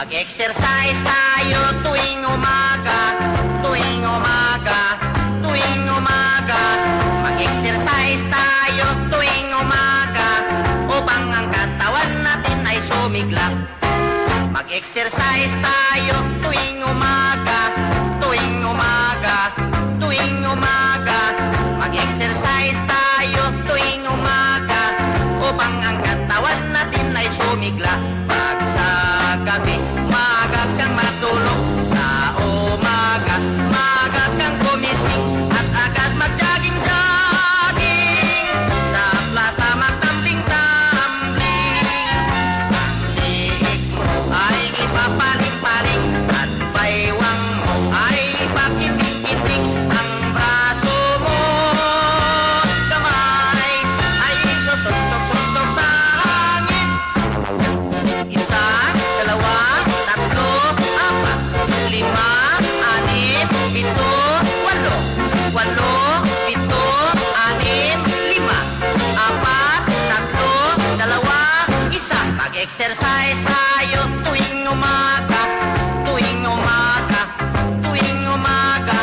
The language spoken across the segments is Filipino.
Mag-exercise tayo tuwing umaga, tuwing umaga, tuwing umaga. Mag-exercise tayo tuwing umaga upang ang katawan natin ay sumigla. Mag-exercise tayo tuwing umaga, tuwing umaga, tuwing umaga. Mag-exercise tayo tuwing umaga upang ang katawan natin ay sumigla. Pag sa gabi, maaga kang matulog, sa umaga, maaga kang gumising at agad mag-jogging-jogging sa plaza magtambling-tambling. Ang liig mo ay ipapaling-paling at baywang mo ay ipakiting-kiting. Ang braso mo kamay ay susuntok-suntok sa hangin. Isa, dalawa, tatlo, apat, lima, anim, pito, walo. Walo, pito, anim, lima, apat, tatlo, dalawa, isa. Mag-exercise tayo tuwing umaga, tuwing umaga, tuwing umaga.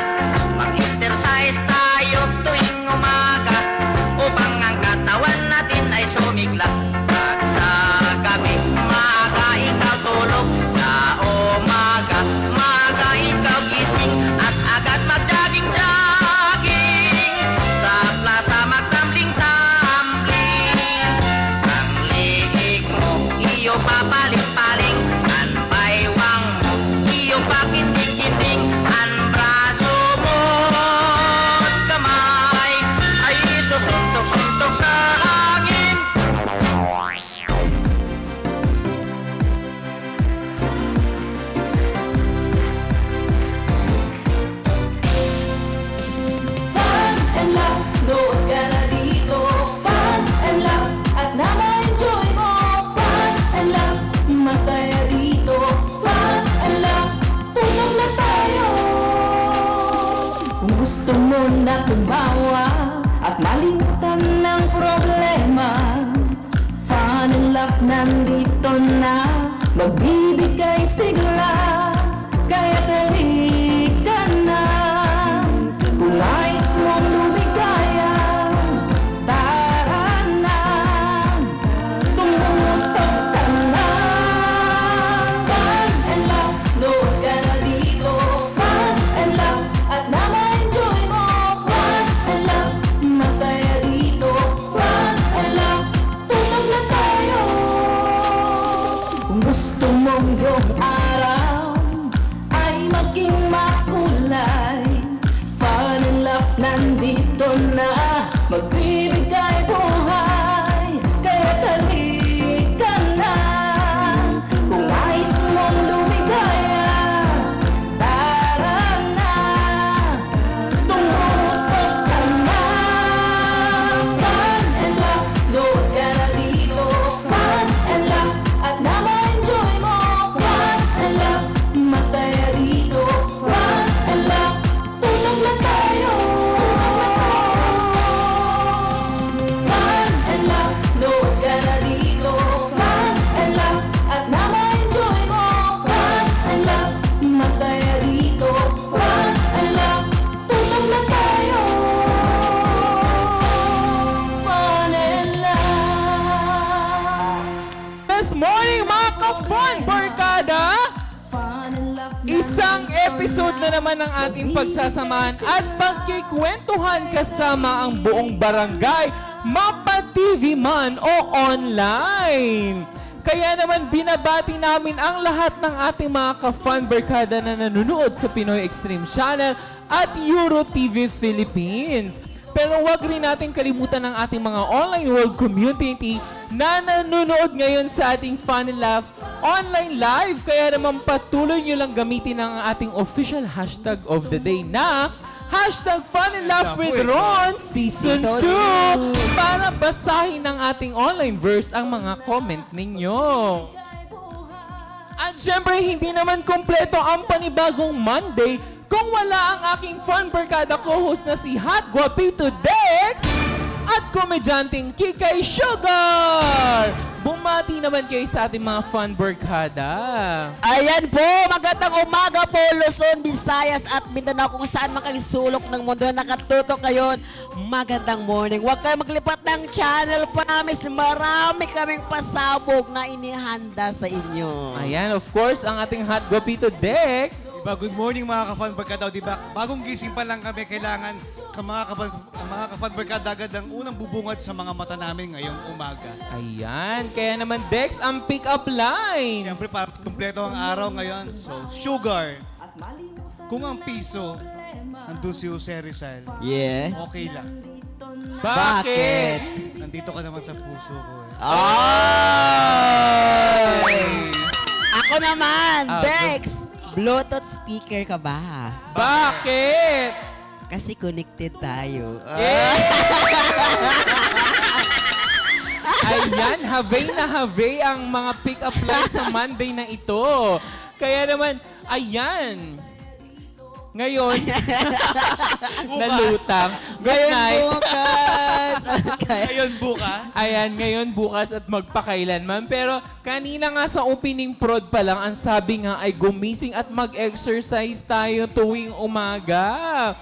Mag-exercise tayo tuwing umaga upang ang katawan natin ay sumigla. Pag sa gabi, maaga ikaw tulog, sa umaga, maaga ikaw gising at agad mag-jogging-jogging sa plaza magtambling-tambling. Ang liig mo, iyo papaling-paling, ang baywang mo, iyo pakiting-kiting. Ang braso mo at kamay ay susuntok-suntok sa hangin. Fun and laugh, nood ka na dito. Fun and laugh, at na-enjoy mo. Fun and laugh, masaya dito. Fun and laugh, tulong na tayo. Kung gusto mo na tumawa at malimutan ng problema, Fun and laugh nandito na, magbibigay sigla. Kaya halika na, kung nais mong lumigaya, tara na, tumutok ka na. Fun and laugh, nood ka na dito. Fun and laugh, at na-enjoy mo. Fun and laugh, masaya dito. Fun and laugh, tulog na tayo. Kung gusto mong iyong araw ay maging makulay, Fun and laugh nandito na, magbibigay buhay. Kaya halika na, kung nais mong lumigaya, tara na, tumutok ka na. Fun and laugh, nood ka na dito. Fun and laugh, at na-enjoy mo. Fun and laugh, masaya dito. Fun and laugh, tulog na tayo. Fun and laugh, nood ka na dito. Fun and laugh, at na-enjoy mo. Fun and laugh, masaya dito. Fun and laugh, tulog na tayo. Fun and laugh. This morning, mga ka-fun barkada! Fun and laugh Isang episode na naman ng ating pagsasamahan at pagkikwentuhan kasama ang buong barangay, Mapa TV man o online. Kaya naman binabati namin ang lahat ng ating mga ka-fun barkada na nanonood sa Pinoy Extreme Channel at Euro TV Philippines. Pero wag rin natin kalimutan ang ating mga online world community na nanonood ngayon sa ating Fun and Laugh online live. Kaya naman patuloy nyo lang gamitin ang ating official hashtag of the day na hashtag Fun and Laugh with Ron Season 2 para basahin ng ating online verse ang mga comment ninyo. At syempre, hindi naman kompleto ang panibagong Monday kung wala ang aking fun barkada co-host na si Hot Guapito Dex at komedyanteng Kikay Sugar. bumati naman kayo sa ating mga fun barkada. Ayan po, magandang umaga po Luzon, Visayas at Mindanao kung saan man kayo sulok ng mundo nakatutok ngayon. Magandang morning. Huwag kayo maglipat ng channel, promise. Marami kaming pasabog na inihanda sa inyo. Ayan, of course, ang ating hot guapito Dex. Diba, good morning mga ka-fan barkada. Diba, bagong gising pa lang kami, kailangan mga ka-fan barkada agad ang unang bubungad sa mga mata namin ngayong umaga. Ayan, kaya naman Dex, ang pick-up line. Siyempre, para kumpleto ang araw ngayon. So, sugar. Kung ang piso, nandun si Jose Rizal, Yes. okay lang. Bakit? Nandito ka naman sa puso ko eh. Ay! Ako naman, Ah, Dex. Bluetooth speaker ka ba? Bakit? Kasi connected tayo. Ayan, have ang mga pick-up lines sa Monday na ito. Kaya naman, ayan. Ngayon, nalutang. Good Ngayon night. bukas. Ngayon bukas. Ayan, ngayon, bukas at magpakailanman. Pero kanina nga sa opening prod pa lang, ang sabi nga ay gumising at mag-exercise tayo tuwing umaga.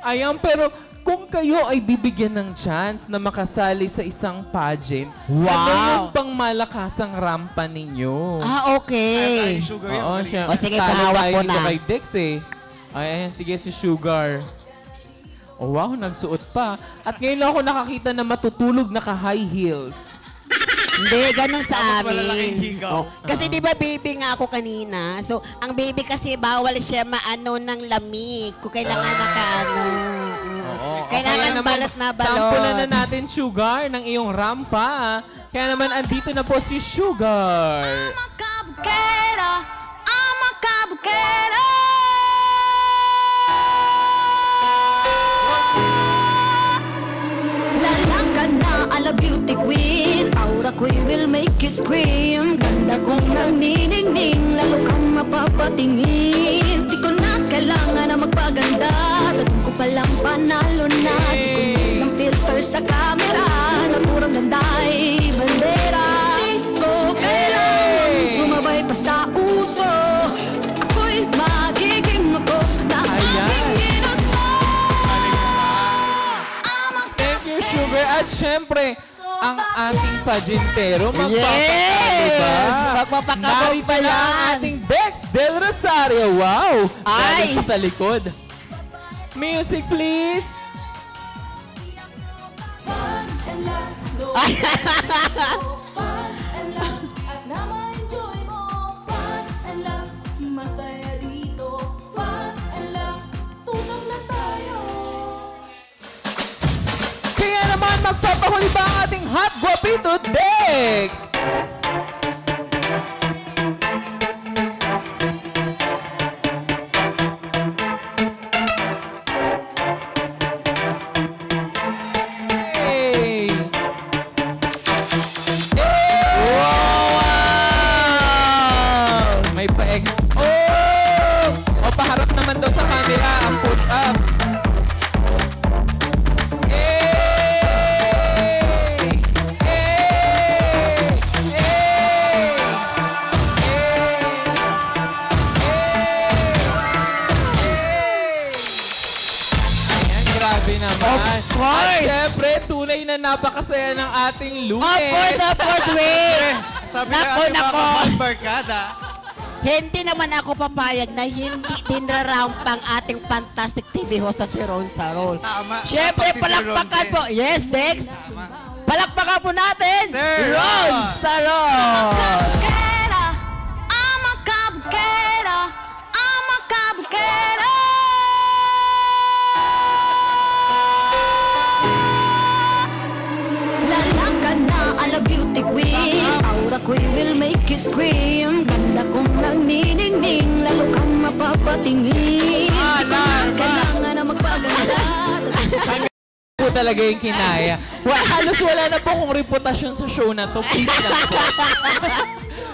Ayan, pero kung kayo ay bibigyan ng chance na makasali sa isang pageant, ano yung pang malakasang rampa ninyo? Okay. Ay, sugar yan. Oo, Galing. siya. O, sige, Talo pahawak tayo ko dito na. kay Dex eh. Ay, ayan, sige si Sugar. Oh, wow, nagsuot pa. At ngayon lang ako nakakita na matutulog naka-high heels. Hindi, ganun sa Tapos malalaking amin. higaw. Oh, kasi di ba baby nga ako kanina. So, ang baby kasi bawal siya maano ng lamig. Kung kailangan nakaano. Kailangan Kaya naman, balot na balot. sampulan na natin, Sugar, ng iyong rampa. Kaya naman, andito na po si Sugar. I'm a cabuquera. I'm a cabuquera. Lalaka na ala beauty queen. Aura ko'y will make you scream. Ganda kong nanginingning, lalo kang mapapatingin. Di ko na kailangan na magpaganda. Tatong ko palang panalo na. Di ko ng filter sa camera. Naturang ganda'y bandera. Di ko kailangan sumabay pa sa uso. Ako'y magiging ako na aking ginusto. Thank you, Sugar. At syempre, ang ating pageantero, magpapakalo Yes! ba? Magpapakabog Narito pa na ang yan. ating Dex Del Rosario. Wow! Ay! Galing pa sa likod. Music, please. Fun and laugh, no fun and laugh, at na ma-enjoy mo. Fun and laugh, masaya dito. Fun and laugh, tutok na tayo. Kaya naman, magpapahuli ba ang ating hot guapito, Dex? Hey! May pa-ex... Oh! O, paharap naman daw sa camera ang push-up. Hey! Hey! Hey! Ayan, grabe naman. Of course! At syempre, tunay na napakasaya ng ating lunes. Of course, wait. Sabi Nako, na ating mga nako. ka-fan barkada, Hindi naman ako papayag na hindi dinarampang ating fantastic TV host sa si Ron Sarol. Tama. Siyempre, Tama si Sir palakpakan Ron po. din. Yes, Dex. Tama. Palakpakan po natin, Sir Ron Ron. Sarol. Cabuquera, I'm a cabuquera, I'm a cabuquera. Lalaka na ala beauty queen. Aura ko'y will make you scream. Ganda kong nanginingning, lalo kang mapapatingin. Di ko na kailangan na magpaganda. po talaga yung kinaya. Halos wala na po kong reputasyon sa show na to. Please lang po.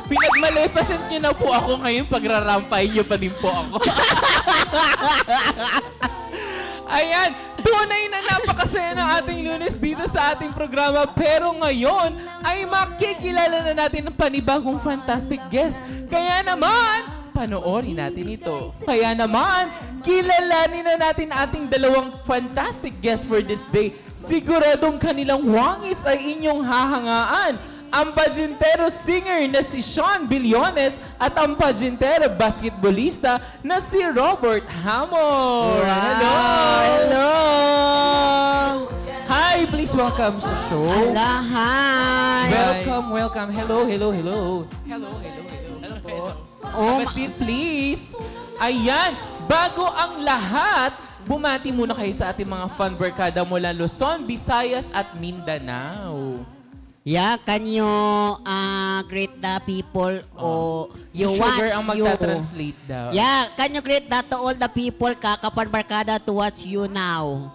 Pinag-maleficent nyo na po ako ngayon. Pagrarampay nyo pa din po ako. Ayan. Tunay na napakasaya ng ating Lunes dito sa ating programa. Pero ngayon ay makikilala na natin ang panibagong fantastic guest. Kaya naman, panoorin natin ito. Kaya naman, kilalanin na natin ating dalawang fantastic guests for this day. Siguradong kanilang wangis ay inyong hahangaan. Ang pageantero singer na si Sean Billones at ang pageantero basketballista na si Robert Hamor. Hello! Hello! Hi! Please welcome sa show. Ala, hi! Welcome. Hello. Hello po. Oh, Have a seat, please. Ayan, bago ang lahat, bumati muna kayo sa ating mga fan barkada mula Luzon, Visayas at Mindanao. yeah, can you greet the people o you Si watch Sugar ang you? magta-translate daw. Yeah, can you greet that to all the people, Kakapan Barkada, to watch you now?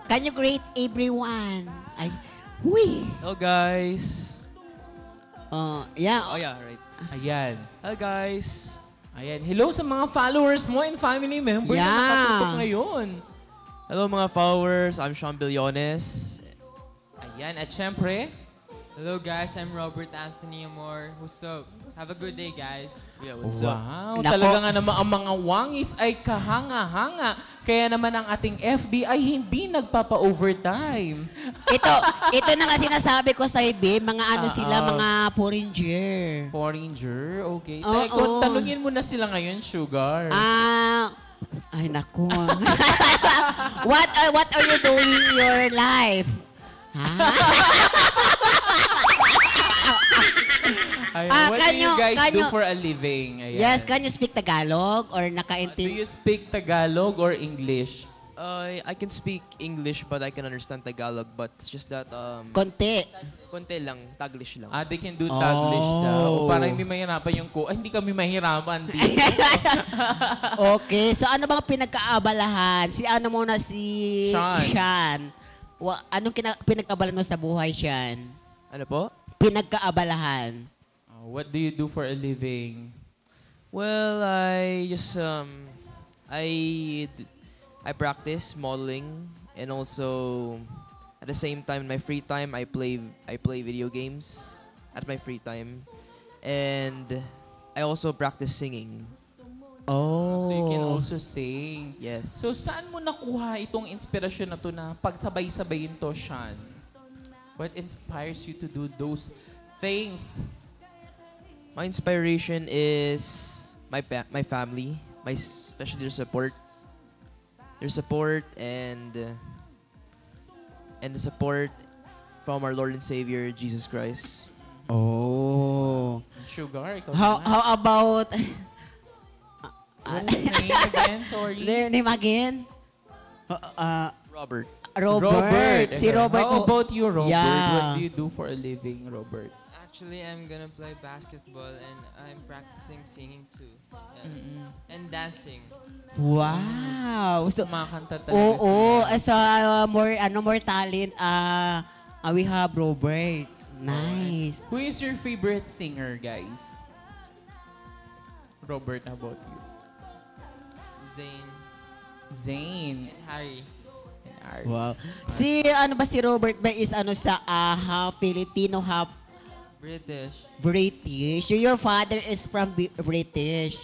Can you greet everyone? Ay, huy! Hello guys. Yeah. Oh yeah, right. Ayan. Hello guys. Ayan. Hello sa mga followers mo and family members na Yeah. nakatutok ngayon. Hello mga followers. I'm Sean Billones. Ayan. At syempre, Hello guys, I'm Robert Anthony Amor. What's up? Have a good day guys. Yeah, what's up? wow, Nako. talaga nga naman ang mga wangis ay kahanga-hanga. Kaya naman ang ating FD ay hindi nagpapa-overtime. Ito na nga sinasabi ko sa ibe, mga ano sila, mga foreigner. Foreigner, okay. Oo. Teko, tanungin mo na sila ngayon, Sugar. Ay naku. What are you doing in your life? Ha? Ayan, what can do you you- guys can do you- for a living? Ayan. Yes, can you speak Tagalog or Do nakaintindi? you speak Tagalog or English? I can speak English but I can understand Tagalog, but it's just that Konti. konti lang, Taglish lang. They can do Taglish daw. Oh. Para hindi mahirapan yung hindi kami mahirapan. Di. Okay, so ano bang pinagkaabalahan? Si ano muna si Sean. Sean. Anong pinagkaabalahan mo sa buhay, Sean? Ano po? Pinagkaabalahan. What do you do for a living? Well, I just I practice modeling, and also at the same time in my free time I play video games at my free time, and I also practice singing. Oh. So you can also sing. Yes. So saan mo nakuha itong inspirasyon na to na pagsabay-sabayin to, Sean? What inspires you to do those things? My inspiration is my family, especially their support. Their support and the support from our Lord and Savior Jesus Christ. Oh. Sugar, ikaw How naman. about What is your name again? Sorry. name again? Robert. Robert. Si Robert. How about you, Robert? Yeah. What do you do for a living, Robert? Actually, I'm gonna play basketball and I'm practicing singing too. Yeah. And dancing. Wow. So, Kumakanta talaga oo, sila. so more talent. We have Robert. Nice. Who is your favorite singer, guys? Robert, how about you? Zane, Zayn Harry. and Ari. Wow. Si ano ba si Robert ba is ano sa half Filipino, half British. British. Your father is from British.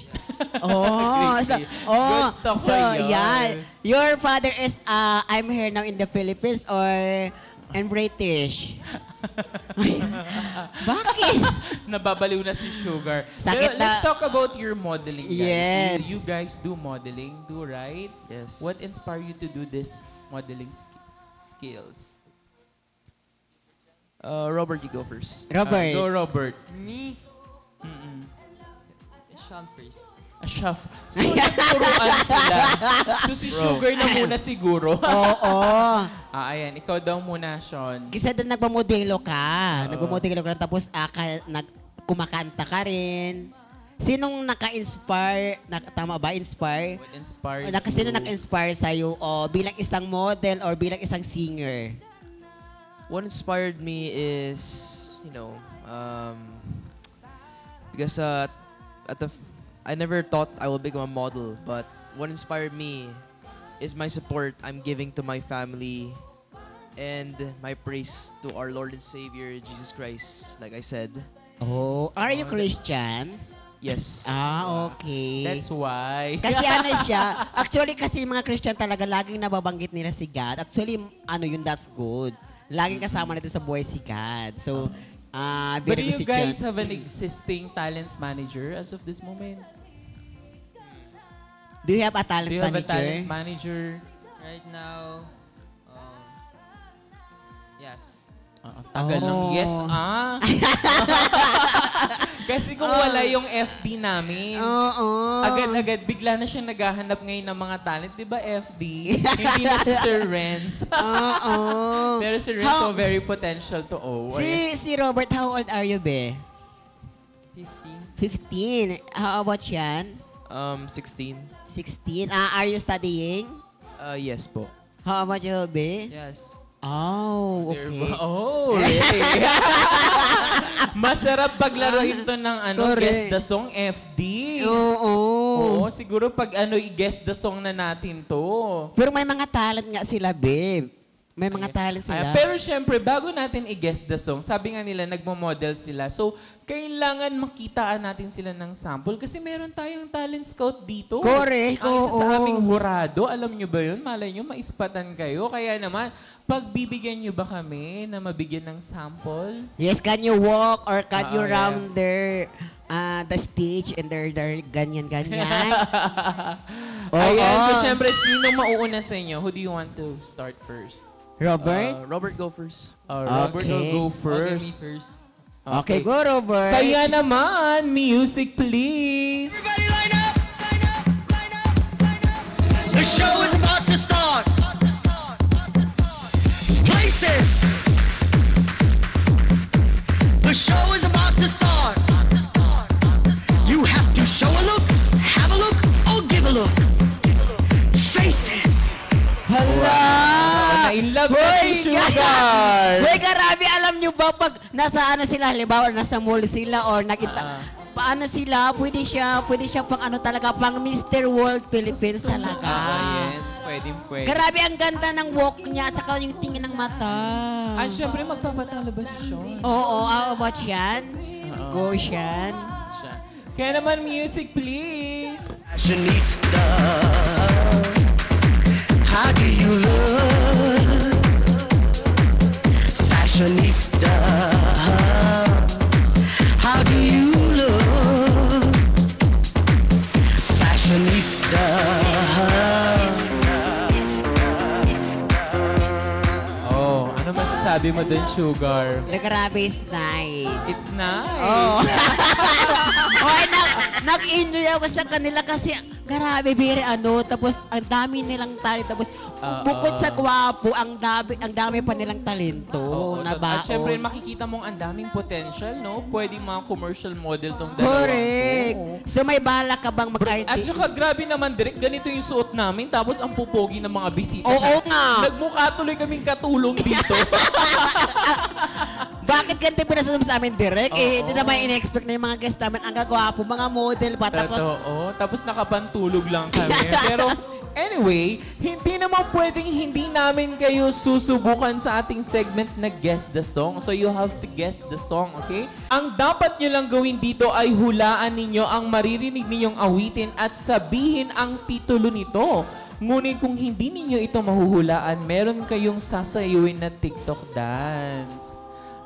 Oh, so Gusto ko yun. yeah. Your father is I'm here now in the Philippines or in British. Bakit? Nababaliw na si Sugar. Sakit Pero let's na- talk about your modeling, guys. Yes. You guys do modeling, right? Yes. What inspired you to do this modeling skills? Robert, you go first. Robert. Go, Robert. Me? Sean first. Chef. So, nagturuan sila. So, si Sugar na muna siguro. Oo. Ayan. Ikaw daw muna, Sean. Kasi doon nagmamodelo ka. Nagmamodelo ka tapos kumakanta ka rin. Sinong naka-inspire? Tama ba? Inspire? What inspires Sino you? naka-inspire sa'yo o bilang isang model or bilang isang singer? What inspired me is, because I never thought I would become a model, but what inspired me is my support I'm giving to my family and my praise to our Lord and Savior, Jesus Christ, like I said. Oh, are you Christian? Yes. Okay. That's why. Kasi ano siya, actually kasi mga Christian talaga laging nababanggit nila si God. Actually, ano yun, that's good. Laging kasama natin sa buhay si God. So, But very do good you si guys John. have an existing talent manager as of this moment? Do you have a talent Do you have a manager? talent manager? Right now, yes. Tagal ng Oh. yes, Kasi kung wala yung FD namin, Oo. agad-agad bigla na siya naghahanap ngayon ng mga talent. Di ba FD? Hindi na si Sir Renz. Oo. Pero si Renz so very potential to O. Si Robert, how old are you, be? 15. 15. How about yan? 16. 16. Are you studying? Yes po. How about you, be? Yes. Oh, okay. Oh, really? Masarap paglaro ito ng Correct. Guess the Song FD. Oo. Oo, siguro pag i-guess the song na natin to. Pero may mga talent nga sila, babe. May mga talent sila. Pero syempre, bago natin i-guess the song, sabi nga nila, nagmo-model sila. So, kailangan makitaan natin sila ng sample kasi meron tayong talent scout dito. Correct, Ang isa sa oo. aming hurado, alam nyo ba yun? Malay nyo, maispatan kayo. Kaya naman, pagbibigyan nyo ba kami na mabigyan ng sample? Yes, can you walk or can you yeah. round the stage and their ganyan-ganyan? Ayan, so syempre, sino mauuna sa inyo? Who do you want to start first? Robert? Robert, go first. Robert will Okay. go Okay, first. me first. Okay, go, Robert. Kaya naman, music please! Everybody line up! The show is about to start. Places. The show is about to start. You have to show a look, have a look, or give a look. Faces. Hala! Na-in-love na si Sugar! Hoy, grabe, alam nyo ba pag nasa ano sila, halimbawa nasa mall sila or nakita, paano sila, pwede siya pang ano talaga, pang Mr. World Philippines talaga. Yes, pwede. Grabe, ang ganda ng walk niya at saka yung tingin ng mata. Ah, syempre, magpapatalo ba si Sean? Oo, how about yan? Go, Shan. Siya. Kaya naman, music please! Fashionista. How do you look? Fashionista. How do you look? Fashionista. Oh, ano masasabi mo dun, Sugar? Grabe, is nice. It's nice! Oh. Hoy, nag-enjoy ako sa kanila kasi grabe, very ano, tapos ang dami nilang talent, tapos bukod sa gwapo, ang dami pa nilang talento Oo, na At syempre, baon. makikita mong ang daming potential, no? Pwedeng mga commercial model tong dalawa. Correct. So may bala ka bang At mag-artist? saka grabe naman, Direk, ganito yung suot namin, tapos ang pupogi ng mga bisita. Oo nga. Nagmukha tuloy kaming katulong dito. Bakit ganito pinasasabi sa amin, Direk? Oo. Hindi naman in-expect na yung mga guest namin, ang gagwapo, mga model pa. Tapos, Tapos nakapantulog lang kami. Pero anyway, hindi naman pwedeng hindi namin kayo susubukan sa ating segment na Guess the Song. So you have to guess the song, okay? Ang dapat nyo lang gawin dito ay hulaan ninyo ang maririnig ninyong awitin at sabihin ang titulo nito. Ngunit kung hindi ninyo ito mahuhulaan, meron kayong sasayuin na TikTok dance.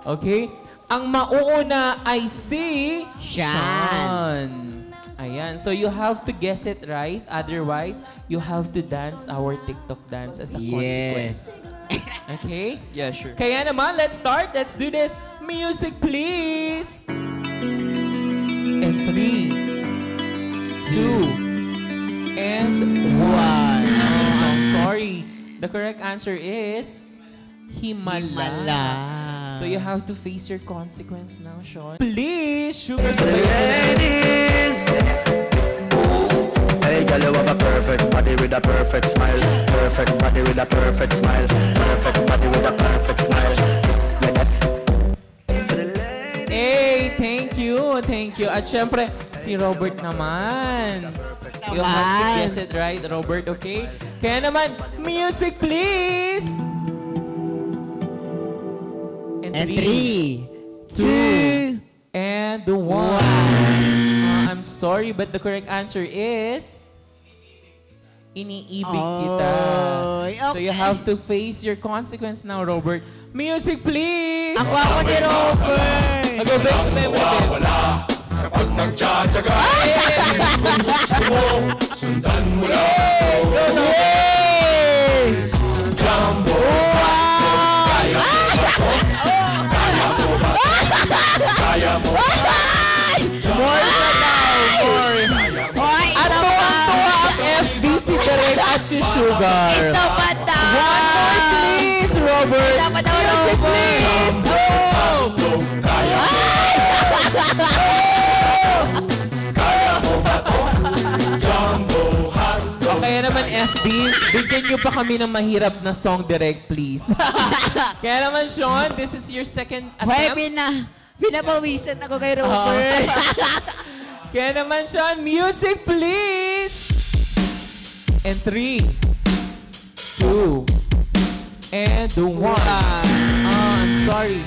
Okay? Ang mauuna ay si Sean. Ayan. So you have to guess it right. Otherwise, you have to dance our TikTok dance as a consequence. Okay? Yeah, sure. Kaya naman, let's start. Let's do this. Music, please. And 3, 2, and 1. So sorry. The correct answer is Himala. So you have to face your consequence now, Sean. Please, Sugar, sabay Ladies. Hey, girl, you have a perfect body with a perfect smile. Perfect body with a perfect smile. Perfect body with a perfect smile. Hey, thank you. At syempre, si Robert naman. You have to naman. guess it right, Robert, okay? Kaya naman, music please! And And 3, 2, and 1. I'm sorry, but the correct answer is... Iniibig kita. Oy, So you okay. have to face your consequence now, Robert. Music, please! Ako ako ni Robert. Go back sa memory, Ben. Kapag nagtsatsaga, gusto mo, sundan mo lang ako. Yay! Jumbo, kaya mo ba to? Kaya mo ba to? Kaya mo ba to? More pa daw, more. Oy, At isa pa. tuwang-tuwa ang FB si Direk at si Sugar. Isa pa daw. One more, please, Robert. Isa pa daw, Music, Robert. please. Oh! Kaya mo Kaya mo ba to? Jumbo hot dog. Kaya naman, FB, bigyan niyo pa kami ng mahirap na song, Direk, please. Kaya naman, Sean, this is your second Hoy, attempt. pinapawisan ako kay Robert. Kaya naman, Sean, music, please! And 3, 2, and 1. I'm sorry.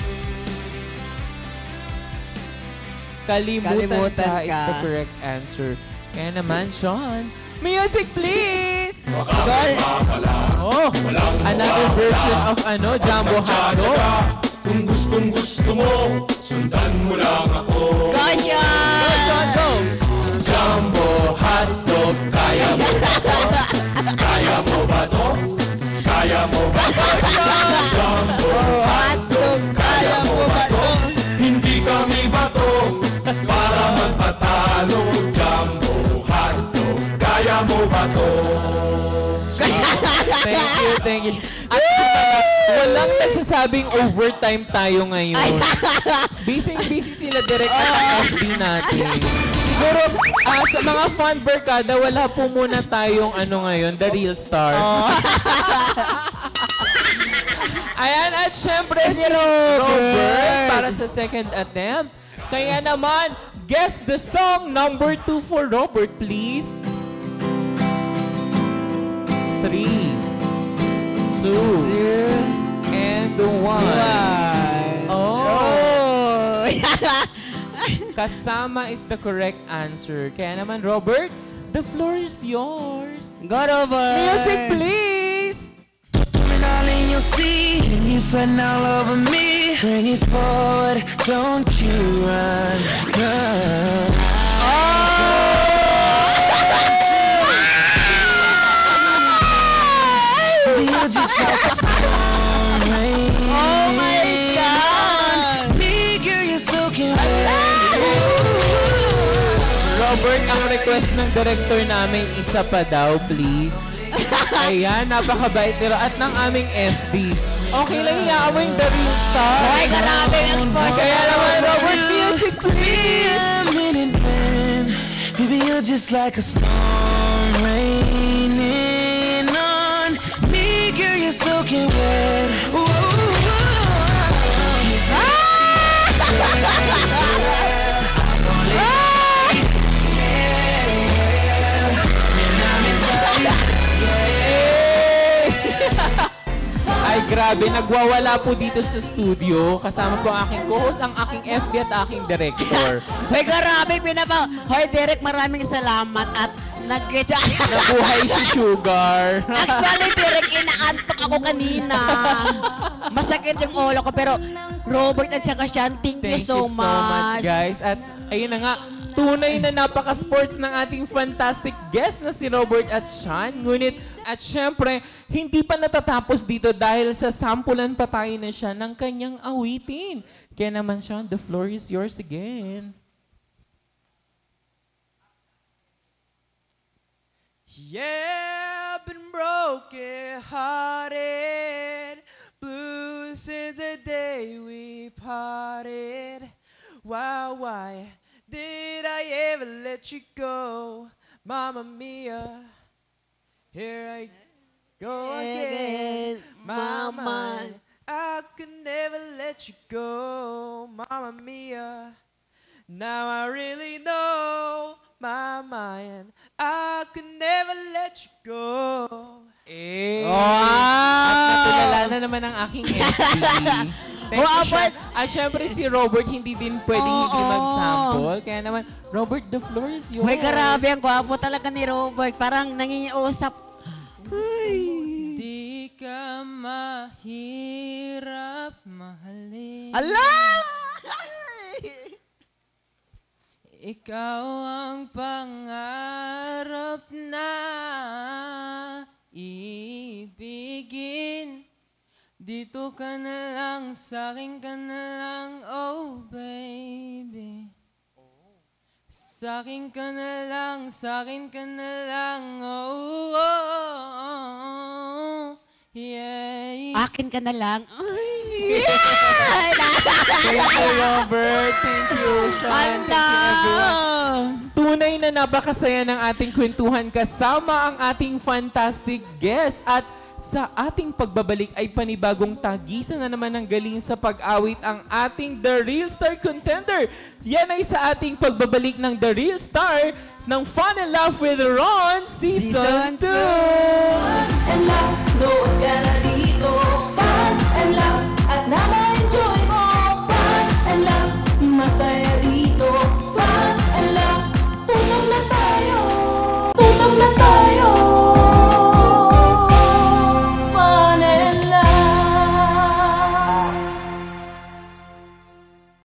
Kalimutan Kalimutan ka is ka. the correct answer. Kaya naman, Sean, music, please! Gol. Oh, another version of Jumbo Hotdog. Kung gustong gusto mo, sundan mo lang ako. Go, Go, Sean! Sean, go! Jumbo hotdog, kaya mo ba to? Kaya mo ba to? Kaya mo ba to? Jumbo Hotdog, kaya mo ba to? hindi kami bato para magpatalo. Jumbo hotdog, kaya mo ba to? Thank you. At walang nagsasabing overtime tayo ngayon. Busy sila direct at FB natin. Siguro, sa mga fan barkada, wala po muna tayong ngayon, the real star. Ayan, at syempre si Robert para sa second attempt. Kaya naman, guess the song number 2 for Robert, please. 3, 2, and 1. Oh! Kasama is the correct answer. Kaya naman, Robert, the floor is yours. Go, Robert! Music, please! Darling, you'll see you sweating all over me. Bring it forward, don't you run, run. Baby, you're just like a storm rain. Oh my God! Me, girl, you're soaking wet. Robert, ang request ng director namin, isa pa daw, please. Ayan, napakabait nila. At ng aming FB. Okay lang i-awing the real star. Hoy, grabe ang exposure! Kaya naman, Robert, music, please! Baby, you're just like a storm raining on me, girl, you're soaking wet. Ooh, Ay, grabe. Nagwawala po dito sa studio. Kasama po ang aking co-host, ang aking FB at aking director. Hoy, grabe! Hoy, Derek, maraming salamat at Nabuhay si Sugar. Actually, Derek, inaantok ako kanina. Masakit yung ulo ko, pero Robert at saka Sean, thank you so much. guys. At ayun na nga, tunay na napaka-sports ng ating fantastic guest na si Robert at Sean. Ngunit, at syempre, hindi pa natatapos dito dahil sa sampulan pa tayo na siya ng kanyang awitin. Kaya naman, Sean, the floor is yours again. Yeah, I've been broken hearted, blue since the day we parted. Why did I ever let you go, Mamma Mia? Here I go again, Mama. I could never let you go, Mamma Mia. Now I really know my mind. I could never let you go. Eh. Wow! At natulala na naman ang aking MTV. Thank you siya. At syempre si Robert hindi din pwedeng hindi mag-sample. Kaya naman, Robert, the floor is yours. Hoy, grabe. Ang gwapo talaga ni Robert. Parang nangingiusap. Ay. Di ka mahirap mahalin. Alam! Ikaw ang pangarap na ibigin. Dito ka na lang, sa'kin ka na lang, oh baby. Sa'kin ka na lang, sa'kin ka na lang, oh, oh, oh, yeah. Akin ka na lang. Ay. Thank you, Robert. Thank you, Sean. Thank you, everyone. Tunay na napakasaya ng ating kwentuhan kasama ang ating fantastic guest. At sa ating pagbabalik ay panibagong tagisan na naman ng galing sa pag-awit ang ating The Real Star Contender. Yan ay sa ating pagbabalik ng The Real Star ng Fun and Laugh with Ron Season 2. Fun and laugh, no, yan na dito.